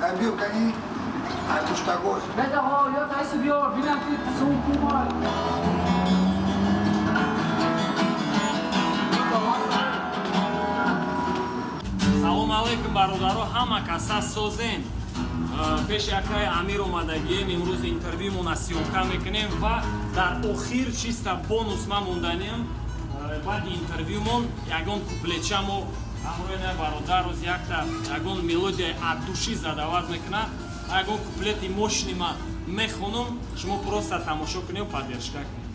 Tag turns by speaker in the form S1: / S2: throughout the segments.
S1: Cambiu cani, acostagos.
S2: Beda ha, ya da subiyor. Bilen ki soğuk var.
S3: Салом алейкум бародаро, ҳама каса созен. Пеши акаи Амир омадагием, имрӯз интервюмона сиёка мекунем ва дар охир чиста бонус ма монданем. Баъди интервюмон ягон куплетчамо ҳамроҳи бародароз ягон мелодияи аддушӣ задават мекуна. Ягон куплети мошини ма мехонам, шумо просто тамошо кунед ва поддержка кунед.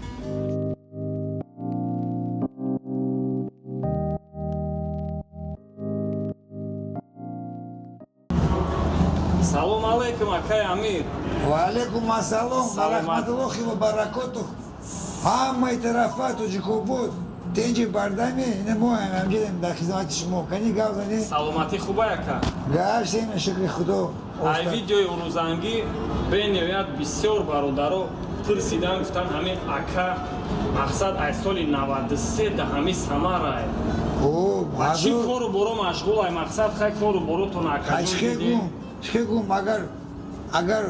S3: Салом алейкум, акай Амир.
S1: Валейкум ассалом, рахматуллохи ва баракотух. Ҳамаи тарафату ҷикобуд. Тенҷи бардами, ина мо ҳамҷидем дар хизмати шумо. Кани гап зани?
S3: Саломатӣ хуба ака?
S1: Гашем, шукри Худо.
S3: Ай видеои рӯзангӣ бенеҳоят бисёр бародаро пурсидан, гуфтан ҳамин ака мақсад ай соли 93 да ҳамин Самарае. Чӣ кору боро машғул ай мақсад хай кору боротон акаҷон дидем?
S1: Шхегум, агар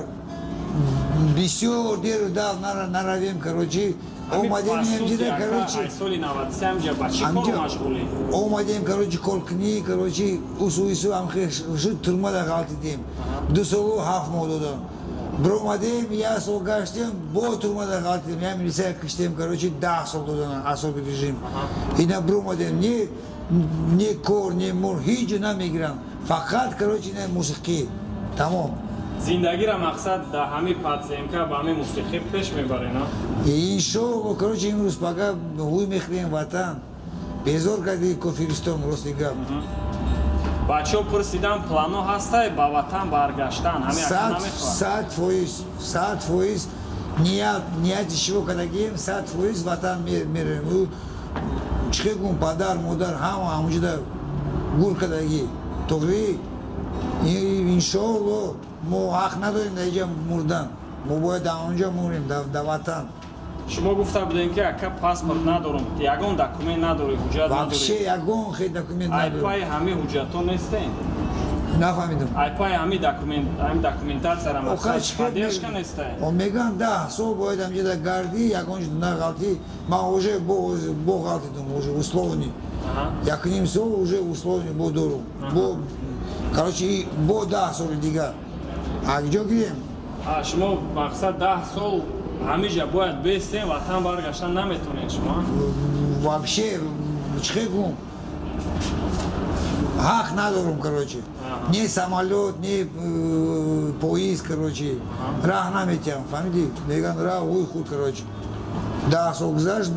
S1: бисёр деру дал наравем, короче, омадем ҳамҷида, короче.
S3: Ай соли 93 ҳамҷа ба чӣ кору машғулӣ?
S1: Омадем, короче, колкни, короче, усу шуд турмада ғалтидем. 2 солу 7 моҳ додам. Бромадем, 1 сол гаштем, бо турмада ғалтидем. Я милисия киштем, короче, 10 сол додам, асоби режим. Ина бромадем, не кор, не мор, ҳеҷ ҷо намегирам. Фақат, короче, не мусиқӣ. Тамом.
S3: Зиндагира мақсад да ҳамин падземка ба ҳамин мусиқӣ пеш мебаре, на?
S1: Иншоалло, короче, имрӯз пага ҳуй мехӯем ватан. Безор карди кофиристон, рости гап.
S3: Бачаҳо пурсидан плано ҳастай ба ватан баргаштан? Ҳамин ака намехоҳад? 100% нияти шиво кардагием, 100% ватан мерем. Чӣ гум падар, модар ҳама ҳамуҷуда гур кардагӣ. Тоғри, иншоалло, мо ҳақ надорем дар инҷа мурдан. Мо бояд дар онҷа мурем, дар ватан. Шумо гуфта будем ки ака паспорт надорам, ягон документ надорӣ, ҳуҷҷат надорӣ.
S1: Вообще ягон хел документ надорам.
S3: Айпаи ҳамин ҳуҷҷатҳо нестен?
S1: Нафаҳмидам.
S3: Айпаи ҳамин документатсияра мақсад поддержка нестаен?
S1: Мегӯям 10 сол бояд ҳамҷида гардӣ, ягон ҷо нағалтӣ. Ман уже бо ғалтидам, уже условни. 1,5 сол уже условни бо дорум. Короче, бо 10 соли дигар. Акҷо гирем?
S3: Шумо мақсад 10 сол ҳамиҷа бояд бестен, ватан баргаштан наметонед шумо?
S1: Вообще, чӣ гум? Ҳақ надорам, короче. Не самолет, не поезд, короче. Раҳ наметиҳам, фаҳмидӣ? Мегӯям раҳ ҳуй худ, короче. 10 сол гузашт,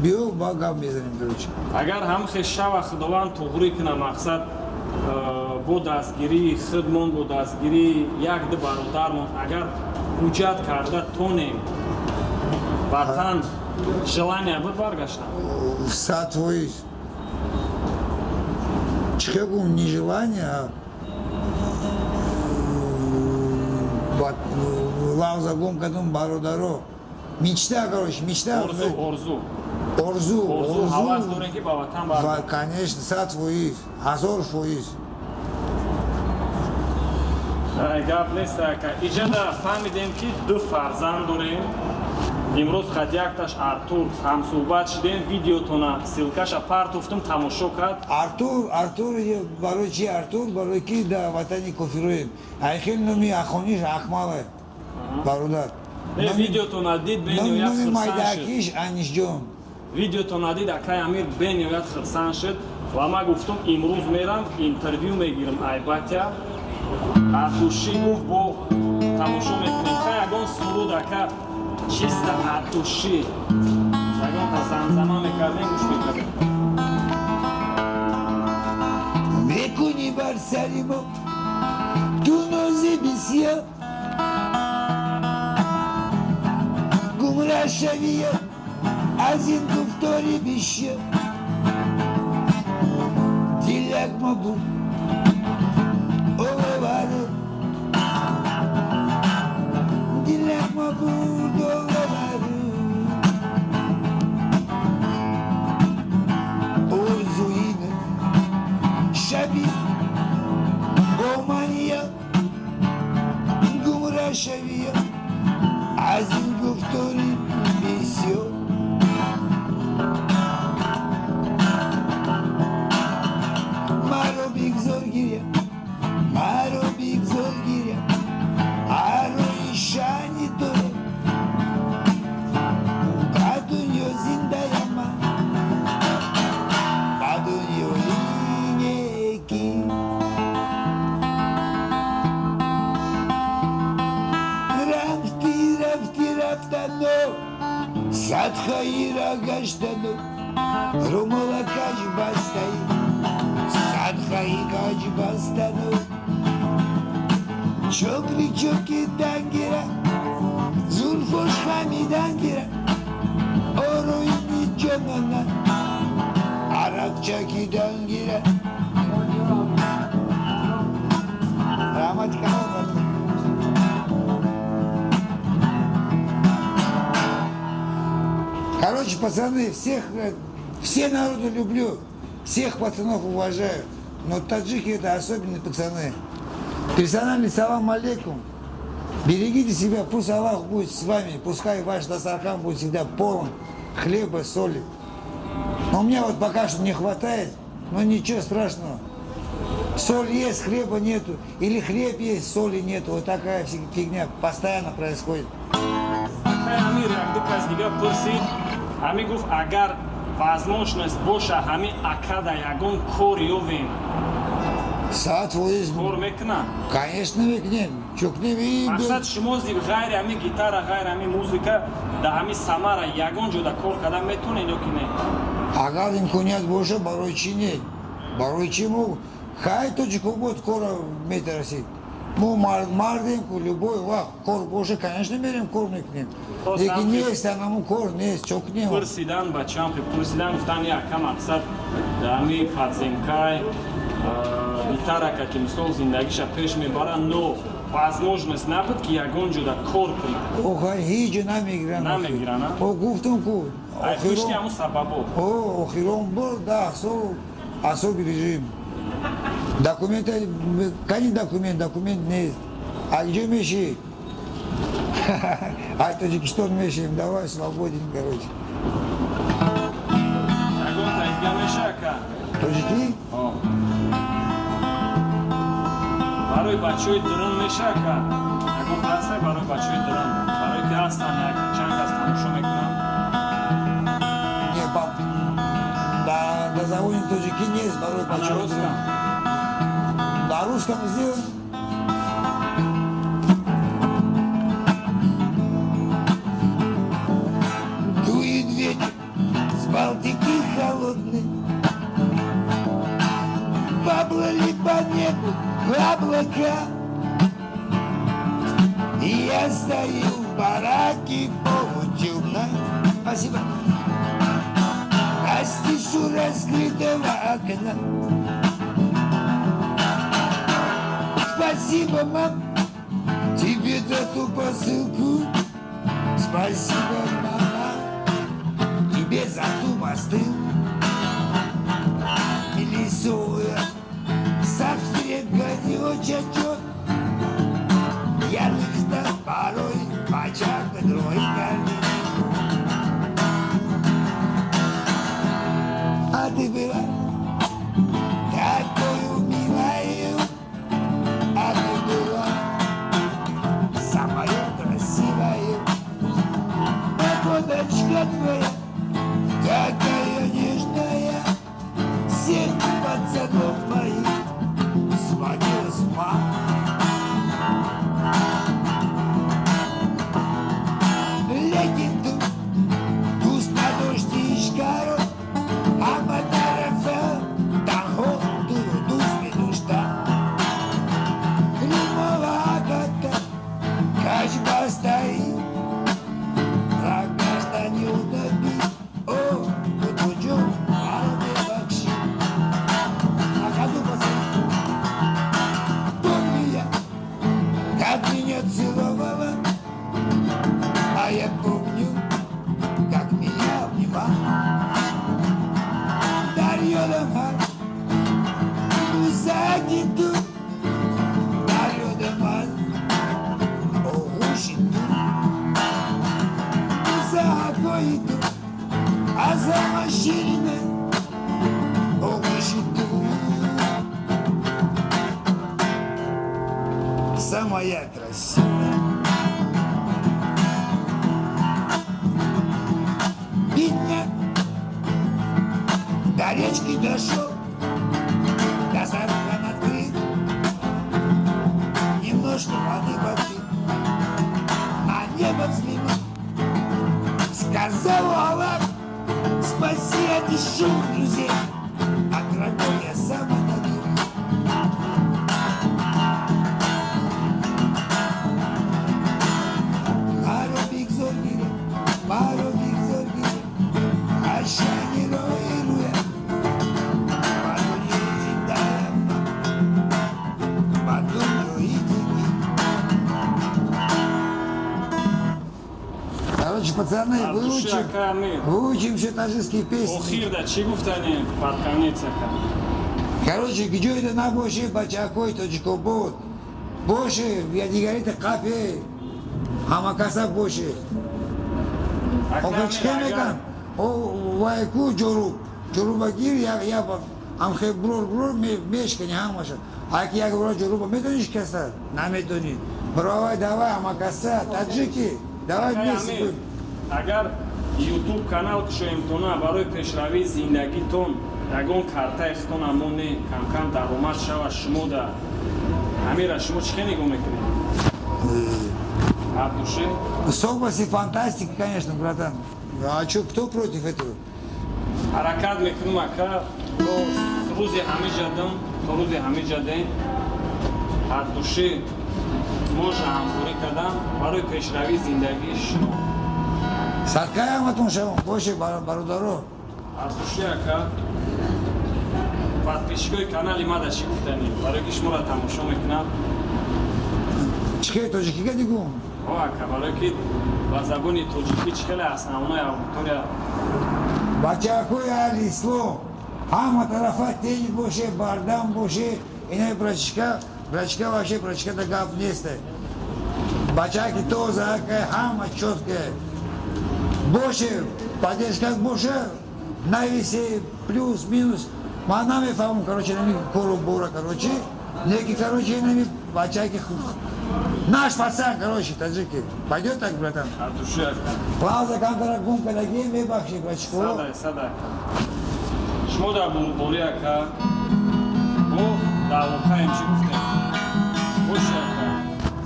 S1: биё ба гап мезанем, короче.
S3: Агар ҳам хеш шава худованд туғрӣ куна мақсад бо дастгирии худмон, бо дастгирии як-ду бародармон, агар ҳуҷҷат карда тонем ватан желания буд баргаштан?
S1: 100%. Чӣ гум нежелание, лавзагом кадом бародаро. Мечта, короче, мечта. Орзу.
S3: Ҳавас дорем ки ба ватан баргашт?
S1: Конечно, 100%, 1000%.
S3: Гап нест ака. Иҷада фаҳмидем ки 2 фарзанд дорем. Имрӯз хадякташ Артур ҳамсӯҳбат шидем, видеотона силкаша партуфтум тамошо кард.
S1: Артур барои чи Артур? Барои ки дар ватани кофироем. Айхел номи ахониш Акмале, бародар.
S3: Видеотона дид бениҳоят
S1: номи
S3: хурсанд
S1: майдакиш
S3: шуд.
S1: Анишҷон.
S3: Видеотона дид акай Амир бениҳоят хурсанд шуд ва ман гуфтум имрӯз мерам интервю мегирам айбатя. Аддушӣ гуфт бо тамошо мекунем. Ка ягон суруд ака чиста аддушӣ. Ягон та замзама мекардем, гӯш мекардем.
S1: Мекунӣ бар сари мо ту нози бисёр, гумроҳ шавӣ аз ин гуфтори бисёр. Дилак мо буд оловаро, дилак мо буд оловаро. Орзуина шаби омания Садхаира гаштану, румала качбастай, Садхаи качбастану, Чокри чоки дангира, Зульфош хамидангира, Ороини джанана, Аракчаки дангира. Раматика. Короче, пацаны, все народы люблю, всех пацанов уважаю, но таджики это особенные пацаны. Персональный салам алейкум. Берегите себя, пусть Аллах будет с вами, пускай ваш дастархан будет всегда полон хлеба, соли. Но у меня вот пока что не хватает, но ничего страшного. Соль есть, хлеба нету, или хлеб есть, соли нету. Вот такая фигня постоянно происходит.
S3: Амир, как ты тебя просит, амигов, агар возможность боша, ами акада ягон кориовин.
S1: Соответственно.
S3: Кор мекна.
S1: Конечно, векнем. Чукнем и...
S3: Максат шмози гайр ами гитара, гайр ами музыка, да ами самара ягон жуда кор када метуне нокине.
S1: Агар им кунят боша барой чиней. Барой чему? Хай точку будет кора метросит. Мы мардинку, любой вах, кор боша, конечно, мерим корник к ним. Если не есть, а нам кор не есть, чукнем.
S3: Пурсидан бачам, пурсидан в тане ака максат, да ами пацинкай, гитара каким стол зиндагиша пеш мебара, но возможность нападки ягон жуда кор кри.
S1: Охай, хиджи намиграна.
S3: Намиграна.
S1: О, гуфтунку.
S3: Ай, хиштяму сабабо.
S1: О, охирон был, да, особый режим. Документы, кани документ не есть. А где меши? А Таджикистан мешаем, давай свободен, короче.
S3: Агон тайга мешака.
S1: Таджики?
S3: О. Барой бачой дрон мешака. Агон тасай барой бачой дрон. Барой кастан, як чанг астан, шо мекунам?
S1: Не, пап. Да, до заводин таджики не есть, барой
S3: А на
S1: бачой.
S3: русском?
S1: На русском сделан. Дует ветер с Балтики холодный, поплыли по небу облака. И я стою в бараке полутемной. Спасибо. Настежу раскрытого окна. Спасибо, мам, тебе за ту посылку. Спасибо, мама, тебе за ту посылку. Рисуя сахтрека не очень чёт. Я листал порой почав на другой стороне. А ты была такой милая. А ты была самая красивая. Погодочка твоя такая нежная. Всех пацанов моих сводила с ума. Легенду густо дождь и шкару, а матарафа танго дуду смедушта. Качба стоит, рогажда не утопит. О, вот уйдем, армия бакши. На ходу пацаны. Помню я, как меня целовала, а я помню, как меня обнимал. Дарья Дамар, сзади тут, Дарья Дамар. Иду, а за машиной иду. Самая красивая. Бедняк до речки дошел, дастархан открыт, немножко воды попил, а небо взглянул. Азову Аллах, спаси от дешевых друзей, от врагов я сам отойду. Маробик зоргири, ашани роируя, мадуни зиндама, мадуни идини. Короче, пацаны,
S3: От души, ака, мы.
S1: выучим еще таджикские песни.
S3: Охир, да, чи гуфтани под конец, ака.
S1: Короче, где это на больше бачакой точку бот. Больше, я не говорю, это кафе. Хамакаса больше. Окачкемекан, о вайку джору. Джорубагир, я амхе брор, мешка не хамаша. Аки я говорю, джоруба, метонишь каса? На метони. Бравай, давай, Хамакаса, таджики. Давай вместе будем.
S3: Агар YouTube канал кшоимтона барои пешравии зиндагитон ягон картаи хитон амоне кам-кам даромад шава шумода амира шумо чӣ нигоҳ мекунед? От души?
S1: Согбаси фантастика, конечно, братан. А что, кто против этого?
S3: ҳаракат мекунем ака то рӯзи ҳамин ҷаден от души моша ҳамхӯрӣ кардам барои пешравии зиндагии шумо.
S1: Садкаям атон шавам, боше, бародаро.
S3: От души ака подписчикои канали мада чӣ гуфтанӣ барои ки шуморо тамошо мекунам.
S1: Чикай, тоҷикига дигум.
S3: О ака барои ки ба забони тоҷикӣ чӣ хеле основной аудитория
S1: Бачакой алисло. Ҳама тарафа тенис боше, бардам боше. Инай брачка вообще брачка да гап несте. Бачаки тоже акая, ҳама чёткая. Боше, поддержка боше, навесе плюс, минус. Ма намефаҳмам, короче, нами кору бора, короче. Неки, короче, нами бачаки наш пацан, короче, таджики. Пойдет так, братан?
S3: от души ака.
S1: Плаза кантара гумка даги, мебахши, брачко.
S3: Садай. Шумо дар булбулӣ ака мо дар воқеем чӣ гуфтем? Боше ака.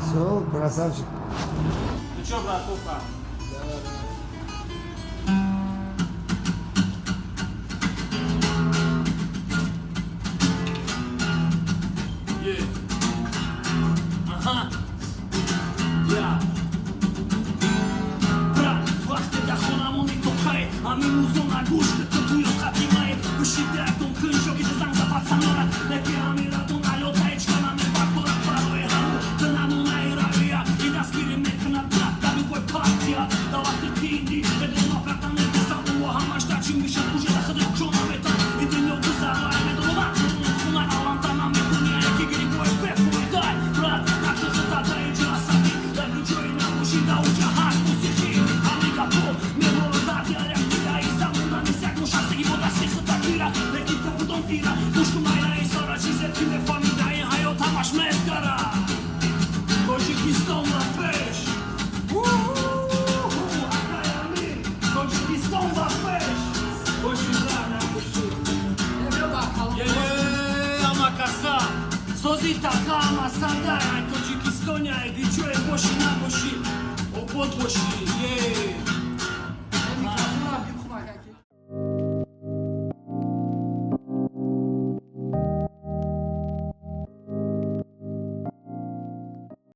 S1: Все, красавчик.
S3: Ну чё, братуха? Ага. Я. Брат, вақте дар хонамон метоқае, ҳамин рӯзо на гӯш, то ту ёд қатимае, гӯшидиатон кӯншоги занг запад санора, леки ҳамиратон алёта ҳечка намебардорад барои ҳамо, да намунаи равия, ин дастгирӣ мекунад брат, дар любой партия, да вақте ки инди, бедона карта небеса, ува ҳамаш дачин мишад, уже да хидр ҷо наметан, ин дунё гузарвай медонад, хунай аланта намекуния, яки гири бой бефой, дай, брат, нақши хитата инҷа асади, дар ҷои намуши да уҷа ҳаст мусиқи, ҳамига то мебородад яряк тира, и замундан исяк мушастаги бо дасти хита тира, леки повудон тира, пушку майра исора чизе ки нефамида, ин ҳаёт ҳамаш мезгара. Тоҷикистон ва пеш. Акаями, Тоҷикистон ва пеш. Бошида, набоши. Амакаса, сози така амасадай, ай Тоҷикистоня, ай дичое боши набоши, обод боши,